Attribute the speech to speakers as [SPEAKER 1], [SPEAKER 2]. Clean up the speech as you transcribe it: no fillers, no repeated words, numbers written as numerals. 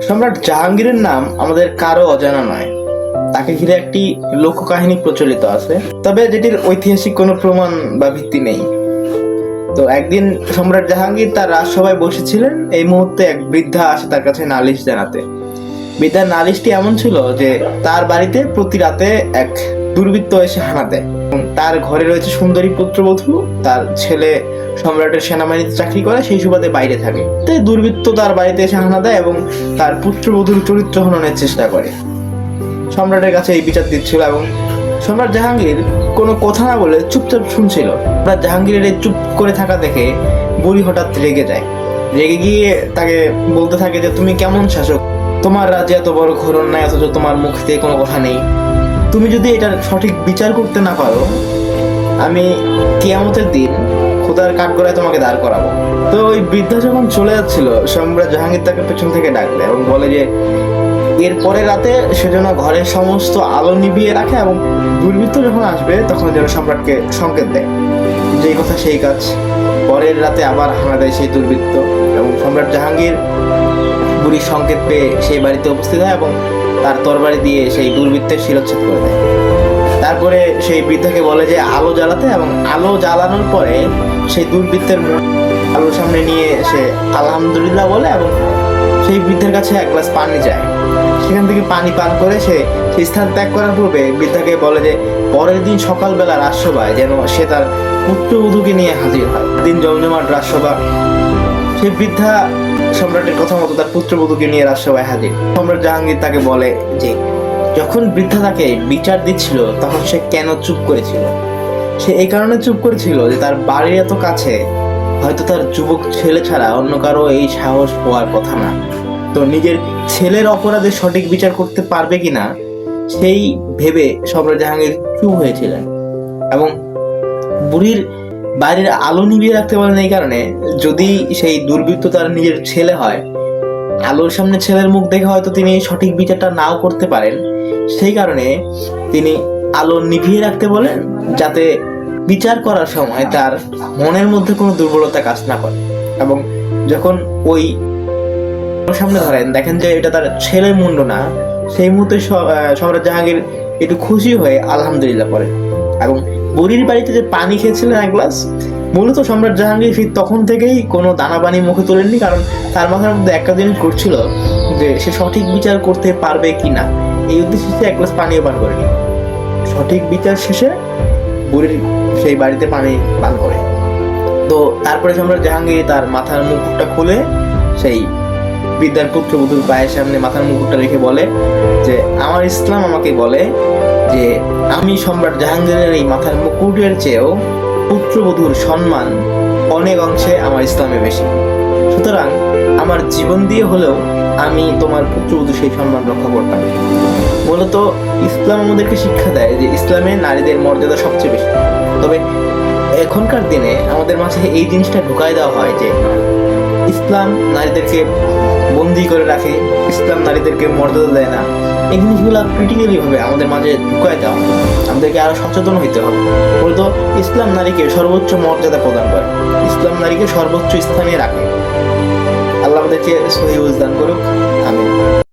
[SPEAKER 1] সম্রাট জাহাঙ্গীরের নাম আমাদের কারো অজানা নয়। তাকে ঘিরে একটি লোককাহিনী প্রচলিত আছে, তবে যেটির ঐতিহাসিক কোনো প্রমাণ বা ভিত্তি নেই। তো একদিন সম্রাট জাহাঙ্গীর তার রাজসভায় বসেছিলেন। এই মুহূর্তে এক বৃদ্ধা আসে তার কাছে নালিশ জানাতে। বৃদ্ধার নালিশটি এমন ছিল যে তার বাড়িতে প্রতি রাতে এক দুর্বৃত্ত এসে হানা দেয় এবং তার ঘরে রয়েছে সুন্দরী পুত্রবধূ। তার ছেলে সম্রাটের সেনাবাহিনীতে চাকরি করে, সেই সুবাদে বাইরে থাকে। তাই দুর্বৃত্ত তার বাড়িতে এসে হানা দেয় এবং তার পুত্রবধূর চরিত্র হননের চেষ্টা করে। সম্রাটের কাছে এই বিচার দিচ্ছিল এবং সম্রাট জাহাঙ্গীর কোনো কথা না বলে চুপচাপ শুনছিল। সম্রাট জাহাঙ্গীরের এই চুপ করে থাকা দেখে বুড়ি হঠাৎ রেগে যায়। রেগে গিয়ে তাকে বলতে থাকে যে, তুমি কেমন শাসক? তোমার রাজ্যে এত বড় ঘোর নাই, অথচ তোমার মুখ দিয়ে কোনো কথা নেই। তুমি যদি এটার সঠিক বিচার করতে না পারো, আমি কিয়ামতের দিন খোদার কাঠগড়ায় তোমাকে দাঁড় করাবো। তো ওই বৃদ্ধা যখন চলে যাচ্ছিল, সম্রাট জাহাঙ্গীর তাকে পেছন থেকে ডাকলে এবং বলে যে এরপরে রাতে সেজন্য ঘরের সমস্ত আলো নিভিয়ে রাখে এবং দুর্বৃত্ত যখন আসবে তখন যেন সম্রাটকে সংকেত দেয়। যেই কথা সেই কাজ। পরের রাতে আবার হানা দেয় সেই দুর্বৃত্ত এবং সম্রাট জাহাঙ্গীর বুড়ির সংকেত পেয়ে সেই বাড়িতে উপস্থিত হয় এবং তার তরবারি দিয়ে সেই দুর্বৃত্তের শিরচ্ছেদ করে দেয়। তারপরে সেই বৃদ্ধাকে বলে যে আলো জ্বালাতে, এবং আলো জ্বালানোর পরে সেই দুর্বৃত্তের আলোর সামনে নিয়ে সে আলহামদুলিল্লাহ বলে এবং সেই বৃদ্ধের কাছে এক গ্লাস পানি যায়। সেখান থেকে পানি পান করে সে সেই স্থান ত্যাগ করার পূর্বে বৃদ্ধাকে বলে যে পরের দিন সকালবেলা রাজসভায় যেন সে তার পুত্রবধূকে নিয়ে হাজির হয়। দিন জমজমাট রাজসভা। সেই বৃদ্ধা সম্রাটের কথা মতো তার পুত্রবধূকে নিয়ে রাজসভায় হাজির। সম্রাট জাহাঙ্গীর তাকে বলে যে যখন বৃদ্ধা তাকে বিচার দিচ্ছিল তখন সে কেন চুপ করেছিল। সে এই কারণে চুপ করেছিল যে তার বাড়ির এত কাছে হয়তো তার যুবক ছেলে ছাড়া অন্য কারো এই সাহস হওয়ার কথা না। তো নিজের ছেলের অপরাধে সঠিক বিচার করতে পারবে কিনা সেই ভেবে সম্রাট জাহাঙ্গীর চুপ হয়েছিলেন এবং বুড়ির বাড়ির আলো নিভিয়ে রাখতে পারেন। এই কারণে যদি সেই দুর্বৃত্ত তার নিজের ছেলে হয়, আলোর সামনে ছেলের মুখ দেখে হয়তো তিনি সঠিক বিচারটা নাও করতে পারেন। সেই কারণে তিনি আলো নিভিয়ে রাখতে বলেন, যাতে বিচার করার সময় তার মনের মধ্যে কোনো দুর্বলতা কাজ না করে। এবং যখন ওই সামনে ধরেন দেখেন যে এটা তার ছেলের মুন্ড না, সেই মুহূর্তে সম্রাট জাহাঙ্গীর একটু খুশি হয়ে আলহামদুলিল্লাহ পড়ে এবং বুড়ির বাড়িতে যে পানি খেয়েছিলেন এক গ্লাস, মূলত সম্রাট জাহাঙ্গীর তখন থেকেই কোনো দানা পানি মুখে তোলেননি, কারণ তার মাথার মধ্যে একটা জিনিস ঘুরছিল যে সে সঠিক বিচার করতে পারবে কি না। এই উদ্দেশ্যে সে এক গ্লাস পানিও পান করেনি। সঠিক বিচার শেষে বুড়ির সেই বাড়িতে পানি পান করে। তো তারপরে সম্রাট জাহাঙ্গীর তার মাথার মুকুটটা খুলে সেই বৃদ্ধার পুত্রবধূর পায়ের সামনে মাথার মুকুটটা রেখে বলে যে আমার ইসলাম আমাকে বলে যে আমি সম্রাট জাহাঙ্গীরের এই মাথার মুকুটের চেয়েও পুত্রবধূর সম্মান অনেক অংশে আমার ইসলামে বেশি। সুতরাং আমার জীবন দিয়ে হলেও আমি তোমার পুত্রবধূ সেই সম্মান রক্ষা করতাম। মূলত ইসলাম আমাদেরকে শিক্ষা দেয় যে ইসলামে নারীদের মর্যাদা সবচেয়ে বেশি। তবে এখনকার দিনে আমাদের মাঝে এই জিনিসটা ঢুকাই দেওয়া হয় যে ইসলাম নারীদেরকে বন্দি করে রাখে, ইসলাম নারীদেরকে মর্যাদা দেয় না। এই জিনিসগুলো ক্রিটিক্যালি ভাবে আমাদের মাঝে ঢুকায় দেওয়া। আমাদেরকে আরো সচেতন হইতে হবে। বলতো ইসলাম নারীকে সর্বোচ্চ মর্যাদা প্রদান করে, ইসলাম নারীকে সর্বোচ্চ স্থানে রাখে। আল্লাহ আমাদেরকে সহিহ দান করুক। আমিন।